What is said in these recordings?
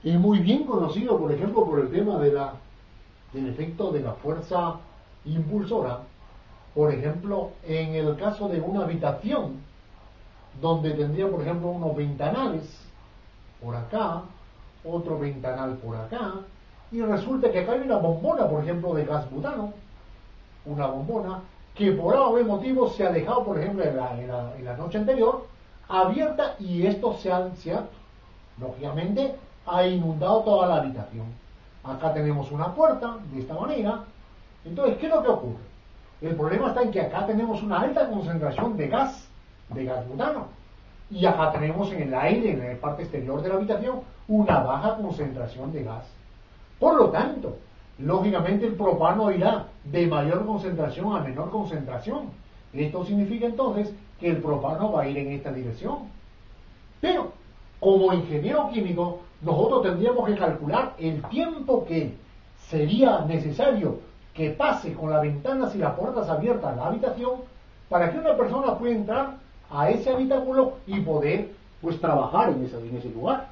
Es muy bien conocido, por ejemplo, por el tema del efecto de la fuerza impulsora. Por ejemplo, en el caso de una habitación, donde tendría, por ejemplo, unos ventanales por acá, otro ventanal por acá, y resulta que acá hay una bombona, por ejemplo, de gas butano, una bombona, que por algún motivo se ha dejado, por ejemplo, en la noche anterior, abierta, y esto lógicamente, ha inundado toda la habitación. Acá tenemos una puerta, de esta manera. Entonces, ¿qué es lo que ocurre? El problema está en que acá tenemos una alta concentración de gas butano. Y acá tenemos en el aire, en la parte exterior de la habitación, una baja concentración de gas. Por lo tanto, lógicamente el propano irá de mayor concentración a menor concentración. Esto significa entonces que el propano va a ir en esta dirección. Pero, como ingeniero químico, nosotros tendríamos que calcular el tiempo que sería necesario que pase con las ventanas y las puertas abiertas a la habitación para que una persona pueda entrar a ese habitáculo y poder, pues, trabajar en ese lugar.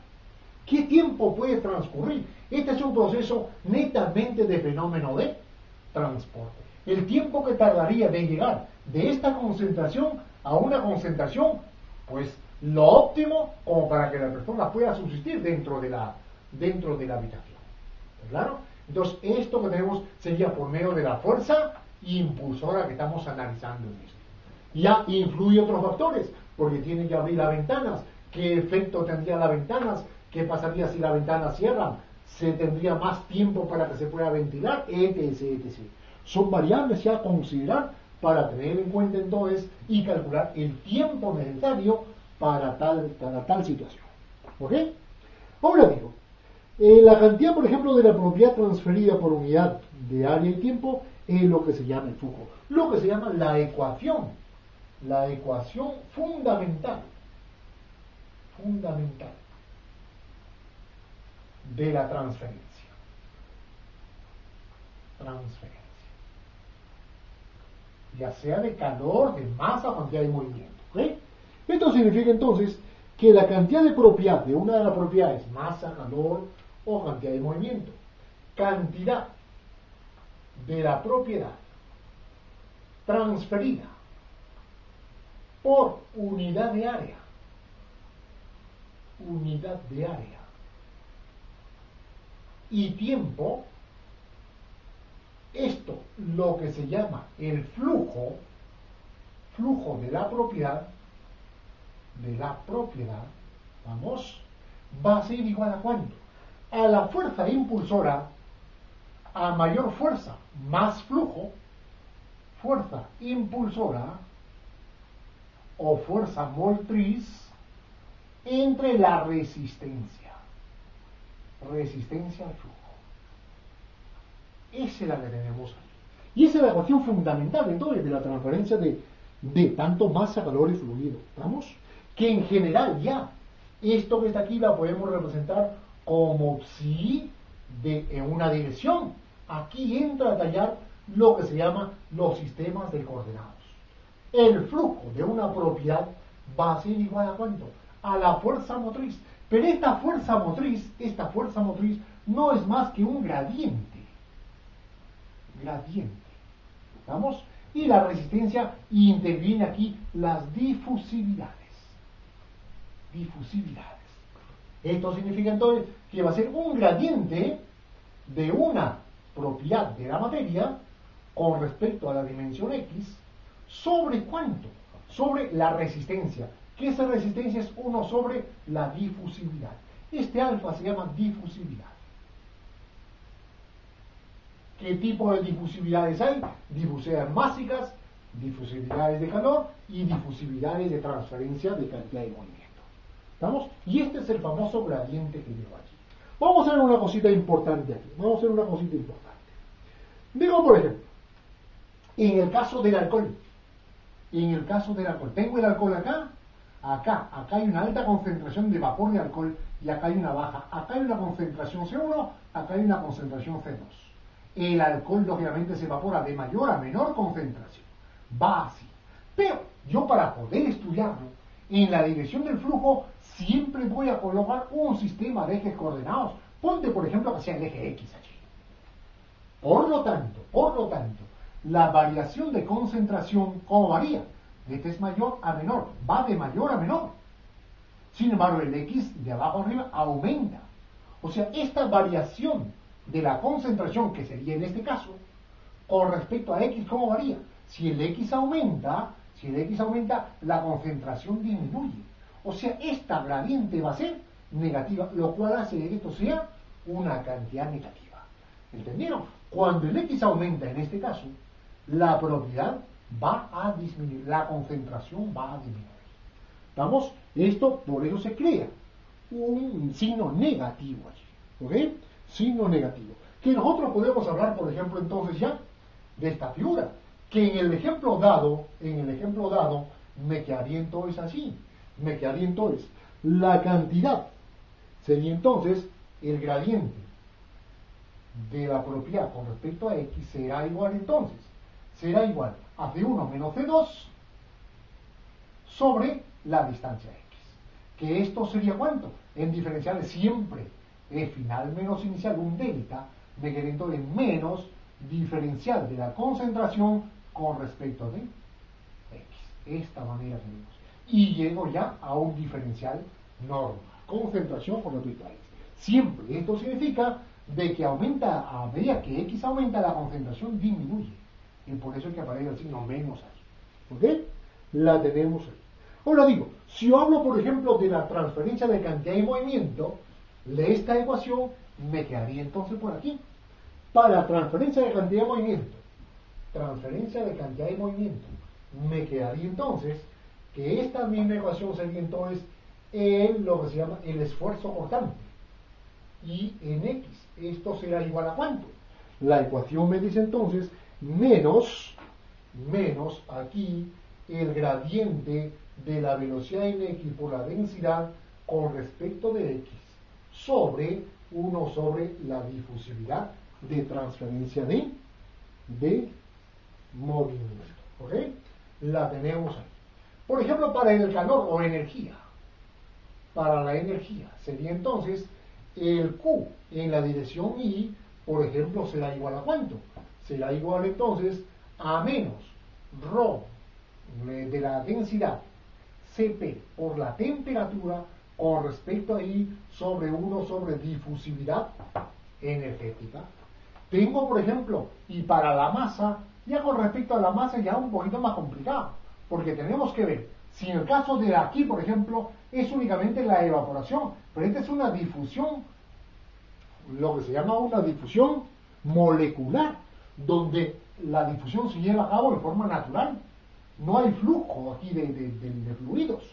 ¿Qué tiempo puede transcurrir? Este es un proceso netamente de fenómeno de transporte. El tiempo que tardaría de llegar de esta concentración a una concentración, pues, lo óptimo como para que la persona pueda subsistir dentro de la habitación. ¿Claro? Entonces, esto que tenemos sería por medio de la fuerza impulsora que estamos analizando en esto. Ya influye otros factores, porque tiene que abrir las ventanas. ¿Qué efecto tendrían las ventanas? ¿Qué pasaría si las ventanas cierran? ¿Se tendría más tiempo para que se pueda ventilar? Etc. Son variables ya a considerar para tener en cuenta entonces y calcular el tiempo necesario para tal situación. ¿Ok? Ahora digo, la cantidad, por ejemplo, de la propiedad transferida por unidad de área y tiempo es lo que se llama el flujo, lo que se llama la ecuación fundamental de la transferencia. Ya sea de calor, de masa, cantidad de movimiento. ¿Okay? Esto significa entonces que la cantidad de propiedad de una de las propiedades, masa, calor o cantidad de movimiento, cantidad de la propiedad transferida por unidad de área, y tiempo, esto lo que se llama el flujo de la propiedad, vamos, va a ser igual a ¿cuánto? A la fuerza impulsora, a mayor fuerza, más flujo, fuerza impulsora o fuerza motriz entre la resistencia al flujo. Esa es la que tenemos aquí. Y esa es la ecuación fundamental entonces de la transferencia de tanto masa, calor y fluido. ¿Vamos? Que en general ya, esto que está aquí la podemos representar como si en una dirección. Aquí entra a tallar lo que se llama los sistemas de coordenados. El flujo de una propiedad va a ser igual a ¿cuánto? A la fuerza motriz. Pero esta fuerza motriz no es más que un gradiente. ¿Vamos? Y la resistencia interviene aquí las difusividades. Esto significa entonces que va a ser un gradiente de una propiedad de la materia con respecto a la dimensión X sobre ¿cuánto? Sobre la resistencia, que esa resistencia es 1 sobre la difusividad. Este alfa se llama difusividad. ¿Qué tipo de difusividades hay? Difusividades másicas, difusividades de calor y difusividades de transferencia de cantidad de movimiento. ¿Estamos? Y este es el famoso gradiente que llevo aquí. Vamos a hacer una cosita importante aquí. Digo, por ejemplo, en el caso del alcohol, tengo el alcohol acá hay una alta concentración de vapor de alcohol y acá hay una baja. Acá hay una concentración C1, acá hay una concentración C2. El alcohol lógicamente se evapora de mayor a menor concentración. Va así. Pero yo para poder estudiarlo, en la dirección del flujo siempre voy a colocar un sistema de ejes coordenados. Ponte, por ejemplo, que sea el eje X allí. Por lo tanto, la variación de concentración, ¿cómo varía? Este es mayor a menor, va de mayor a menor. Sin embargo, el X de abajo arriba aumenta. O sea, esta variación de la concentración, que sería en este caso, con respecto a X, ¿cómo varía? Si el X aumenta, la concentración disminuye. O sea, esta gradiente va a ser negativa, lo cual hace que esto sea una cantidad negativa. ¿Entendieron? Cuando el X aumenta en este caso, la propiedad va a disminuir, la concentración va a disminuir. ¿Vamos? Esto, por eso se crea un signo negativo allí. ¿Ok? Signo negativo. Que nosotros podemos hablar, por ejemplo, entonces ya de esta figura. Que en el ejemplo dado, me quedaría entonces así. Me quedaría entonces la cantidad. Sería entonces el gradiente de la propiedad con respecto a X será igual entonces. Será igual a C1 menos C2 sobre la distancia X. Que esto sería ¿cuánto? En diferenciales siempre es final menos inicial, un delta, me quedaría entonces menos diferencial de la concentración con respecto de X. Esta manera tenemos. Y llego ya a un diferencial normal. Concentración con respecto a X. Siempre. Esto significa de que aumenta, a medida que X aumenta, la concentración disminuye. Y por eso es que aparece el signo menos ahí. ¿Ok? La tenemos ahí. Ahora digo, si yo hablo, por ejemplo, de la transferencia de cantidad y movimiento, de esta ecuación me quedaría entonces por aquí. Para la transferencia de cantidad de movimiento, me quedaría entonces que esta misma ecuación sería entonces lo que se llama el esfuerzo cortante. Y en X, esto será igual a ¿cuánto? La ecuación me dice entonces menos aquí el gradiente de la velocidad en X por la densidad con respecto de X sobre 1 sobre la difusividad de transferencia de movimiento. ¿Ok? La tenemos ahí. Por ejemplo, para el calor o energía, para la energía, sería entonces el Q en la dirección Y, por ejemplo, será igual a ¿cuánto? Será igual entonces a menos ρ de la densidad Cp por la temperatura con respecto a I sobre 1 sobre difusividad energética. Tengo, por ejemplo, y para la masa, ya con respecto a la masa ya un poquito más complicado, porque tenemos que ver, si en el caso de aquí, por ejemplo, es únicamente la evaporación, pero esta es una difusión, lo que se llama una difusión molecular, donde la difusión se lleva a cabo de forma natural. No hay flujo aquí de fluidos.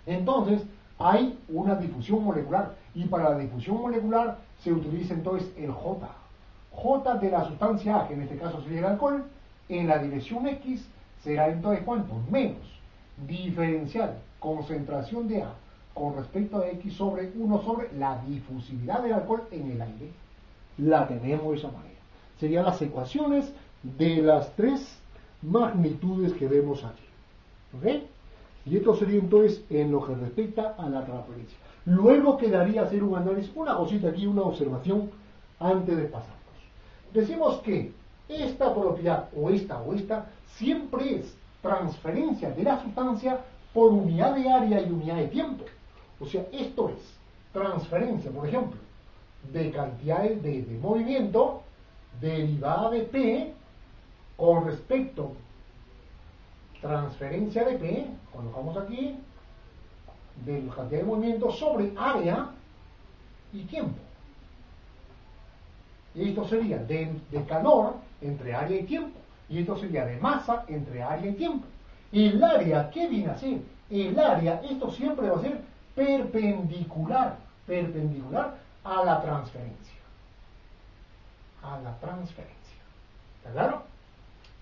Entonces, hay una difusión molecular. Y para la difusión molecular se utiliza entonces el J. J de la sustancia A, que en este caso sería el alcohol, en la dirección X será entonces ¿cuánto? Menos diferencial concentración de A con respecto a X sobre 1 sobre la difusividad del alcohol en el aire. La tenemos de esa manera. Serían las ecuaciones de las tres magnitudes que vemos aquí. ¿Ok? Y esto sería entonces en lo que respecta a la transferencia. Luego quedaría hacer un análisis, una cosita aquí, una observación antes de pasarnos. Decimos que esta propiedad o esta siempre es transferencia de la sustancia por unidad de área y unidad de tiempo. O sea, esto es transferencia, por ejemplo, de cantidades de movimiento derivada de P con respecto transferencia de P, colocamos aquí, de la cantidad de movimiento sobre área y tiempo. Y esto sería de calor entre área y tiempo. Y esto sería de masa entre área y tiempo. El área, ¿qué viene a ser? El área, esto siempre va a ser perpendicular a la transferencia. A la transferencia. ¿Está claro?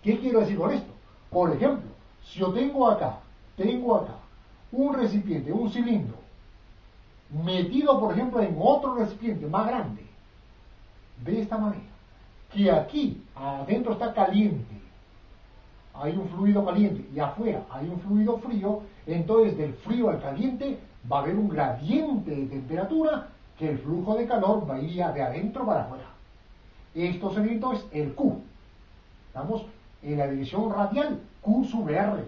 ¿Qué quiero decir con esto? Por ejemplo, si yo tengo acá un recipiente, un cilindro, metido, por ejemplo, en otro recipiente más grande, de esta manera, que aquí adentro está caliente, hay un fluido caliente, y afuera hay un fluido frío, entonces del frío al caliente va a haber un gradiente de temperatura que el flujo de calor va a ir de adentro para afuera. Esto sería entonces el Q. Estamos en la dirección radial, Q sub R.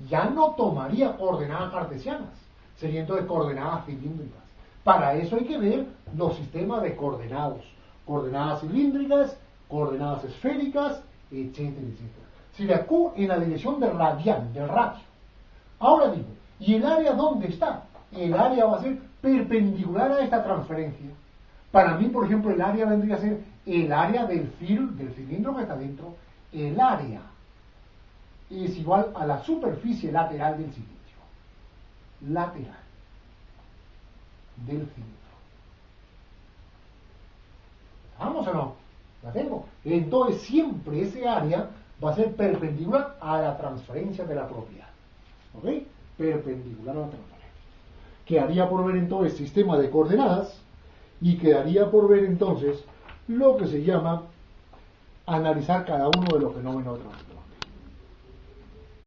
Ya no tomaría coordenadas cartesianas, serían entonces coordenadas cilíndricas. Para eso hay que ver los sistemas de coordenados, coordenadas cilíndricas, coordenadas esféricas, etcétera, etcétera. Sería Q en la dirección del radial, del radio. Ahora digo, ¿y el área dónde está? El área va a ser perpendicular a esta transferencia. Para mí, por ejemplo, el área vendría a ser el área del cilindro que está dentro. El área es igual a la superficie lateral del cilindro. Lateral del cilindro. ¿Vamos o no? ¿La tengo? Entonces siempre ese área va a ser perpendicular a la transferencia de la propiedad. ¿Ok? Perpendicular a la transferencia. Quedaría por ver entonces sistema de coordenadas y quedaría por ver entonces lo que se llama analizar cada uno de los fenómenos de transferencia.